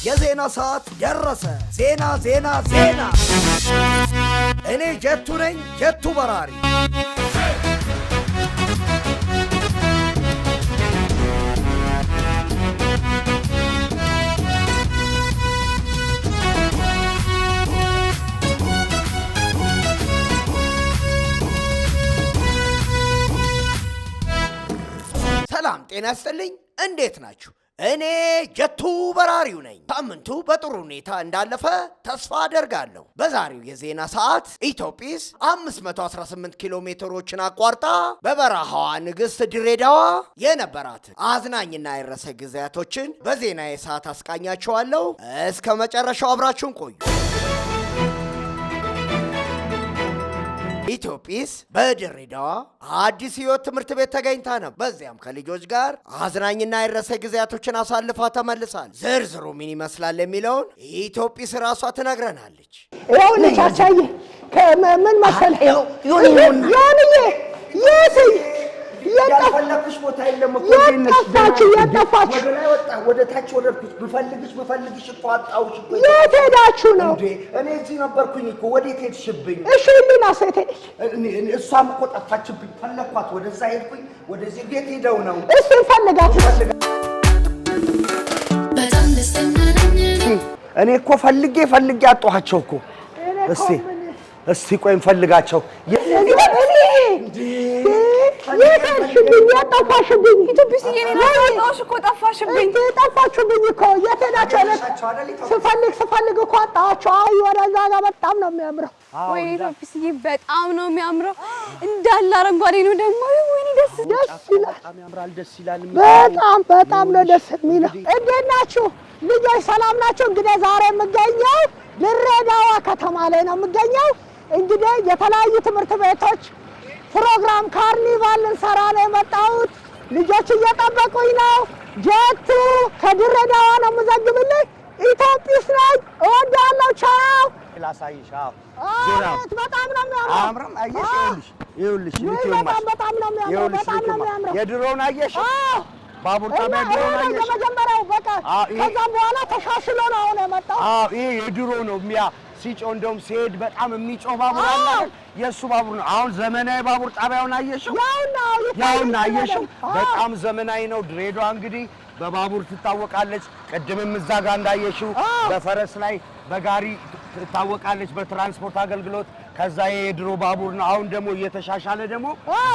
የዜና ሰዓት ደረሰ። ዜና እኔ ጀቱ ነኝ፣ ጀቱ በራሪ። ሰላም ጤና ይስጥልኝ። እንዴት ናችሁ? እኔ ጀቱ በራሪው ነኝ። ሳምንቱ በጥሩ ሁኔታ እንዳለፈ ተስፋ አደርጋለሁ። በዛሬው የዜና ሰዓት ኢትዮጲስ 518 ኪሎ ሜትሮችን አቋርጣ በበረሃዋ ንግሥት ድሬዳዋ የነበራትን አዝናኝና የረሰ ጊዜያቶችን በዜና ሰዓት አስቃኛችኋለሁ። እስከ መጨረሻው አብራችሁን ቆዩ። ኢትዮጲስ በድሬዳዋ አዲስ ሕይወት ትምህርት ቤት ተገኝታ ነበር። በዚያም ከልጆች ጋር አዝናኝና የረሰ ጊዜያቶችን አሳልፋ ተመልሳል። ዝርዝሩ ምን ይመስላል የሚለውን ኢትዮጲስ ራሷ ትነግረናለች። ይኸው ልቻቻዬ ምን መሰለህ ዮንዬ ያልፈለኩሽ ቦታ የለም እኮ የጠፋችሁ ወደ ላይ ወጣ ወደ ታች ወረድኩሽ። ብፈልግሽ እኮ አጣሁሽ እኮ። የት ሄዳችሁ ነው? እኔ እዚህ ነበርኩኝ እኮ። ወዴት ሄድሽብኝ? እሺ እንዴና ሴት ሄደሽ? እሷም እኮ ጠፋችብኝ። ፈለኳት፣ ወደዛ ሄድኩኝ። ወደዚህ ቤት ሄደው ነው። እስቲ ፈልጋት። በጣም ደስተኛ ነኝ። እኔ እኮ ፈልጌ አጣኋቸው እኮ። እስቲ ቆይ እንፈልጋቸው። የታሽብኝ ያጠፋሽብኝ ኢትዮጲስ የኔናሽ እኮ ጠፋሽብኝ እኮ የት ሄዳችሁ? ስፈልግ እኮ አጣኋቸው። አይ ወደዛ ጋር በጣም ነው የሚያምረው። ወይ ኢትዮጲስ በጣም ነው የሚያምረው። እንዳለ አረንጓዴ ነው ደግሞ። ወይኔ ደስ ይላል። በጣም ነው ደስ የሚለው። እንዴት ናችሁ ልጆች? ሰላም ናችሁ? እንግዲህ ዛሬ የምገኘው ድሬዳዋ ከተማ ላይ ነው የምገኘው። እንግዲህ የተለያዩ ትምህርት ቤቶች ፕሮግራም ካርኒቫል ልንሰራ ነው የመጣሁት። ልጆች እየጠበቁኝ ነው። ጀቱ ከድሬዳዋ ነው የምዘግብልህ። ኢትዮጲስ ነኝ። እወዳለሁ። ቻው። ላሳይሽ። በጣም ነው የሚያምረው። ይኸውልሽ በጣም ነው የሚያምረው። የድሮውን አየሽ? ባቡር ጣቢያ ድሮውን አየሽ? የመጀመሪያው በቃ ከዛም በኋላ ተሻሽሎ ነው አሁን የመጣው። ይሄ የድሮ ነው። ሲጮህ እንደውም ሲሄድ በጣም የሚጮህ ባቡር አለ። የእሱ ባቡር ነው። አሁን ዘመናዊ ባቡር ጣቢያውን አየሽው? ያውና አየሽው? በጣም ዘመናዊ ነው። ድሬዳዋ እንግዲህ በባቡር ትታወቃለች። ቅድምም እዛ ጋር እንዳየሽው በፈረስ ላይ በጋሪ ትታወቃለች በትራንስፖርት አገልግሎት። ከዛ የድሮ ባቡር ነው። አሁን ደግሞ እየተሻሻለ ደግሞ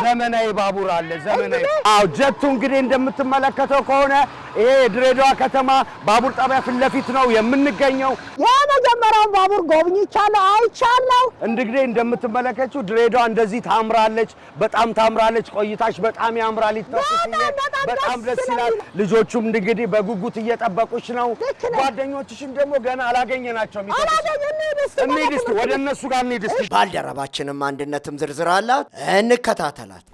ዘመናዊ ባቡር አለ። ዘመናዊ ጀቱ እንግዲህ እንደምትመለከተው ከሆነ ይሄ የድሬዳዋ ከተማ ባቡር ጣቢያ ፊት ለፊት ነው የምንገኘው። የመጀመሪያውን ባቡር ጎብኝቻለሁ፣ አይቻለሁ። እንግዲህ እንደምትመለከቱት ድሬዳዋ እንደዚህ ታምራለች፣ በጣም ታምራለች። ቆይታሽ በጣም ያምራል። በጣም ደስ ይላል። ልጆቹም እንግዲህ በጉጉት እየጠበቁሽ ነው። ጓደኞችሽም ደግሞ ገና አላገኘናቸውም። እንሂድ እስኪ ወደ እነሱ ጋር እንሂድ እስኪ። ባልደረባችንም አንድነትም ዝርዝር አላት፣ እንከታተላት።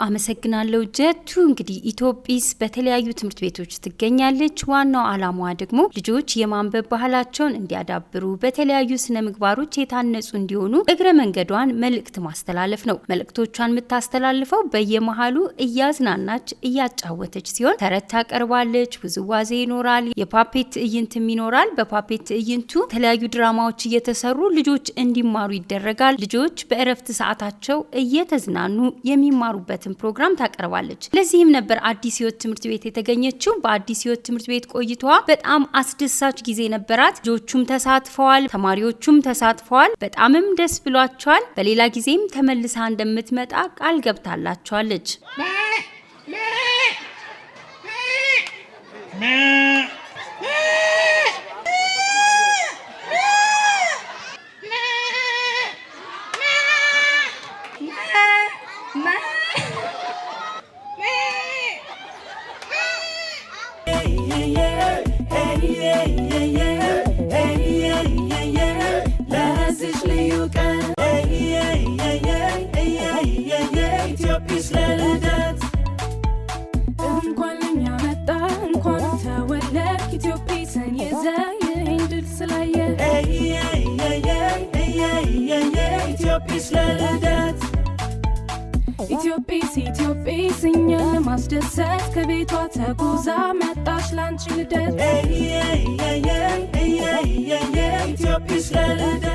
አመሰግናለሁ ጀቱ። እንግዲህ ኢትዮጲስ በተለያዩ ትምህርት ቤቶች ትገኛለች። ዋናው ዓላማዋ ደግሞ ልጆች የማንበብ ባህላቸውን እንዲያዳብሩ፣ በተለያዩ ስነ ምግባሮች የታነጹ እንዲሆኑ እግረ መንገዷን መልእክት ማስተላለፍ ነው። መልእክቶቿን የምታስተላልፈው በየመሃሉ እያዝናናች እያጫወተች ሲሆን ተረት ታቀርባለች፣ ውዝዋዜ ይኖራል፣ የፓፔት ትዕይንትም ይኖራል። በፓፔት ትዕይንቱ የተለያዩ ድራማዎች እየተሰሩ ልጆች እንዲማሩ ይደረጋል። ልጆች በእረፍት ሰዓታቸው እየተዝናኑ የሚማሩበትን ፕሮግራም ታቀርባለች። ለዚህም ነበር አዲስ ሕይወት ትምህርት ቤት የተገኘችው። በአዲስ ሕይወት ትምህርት ቤት ቆይታዋ በጣም አስደሳች ጊዜ ነበራት። ልጆቹም ተሳትፈዋል፣ ተማሪዎቹም ተሳትፈዋል። በጣምም ደስ ብሏቸዋል። በሌላ ጊዜም ተመልሳ እንደምትመጣ ቃል ገብታላቸዋለች። ኢትዮጲስ እኛን ለማስደሰት ከቤቷ ተጉዛ መጣች ላንቺ ልደት ኢትዮጲስ ለልደታ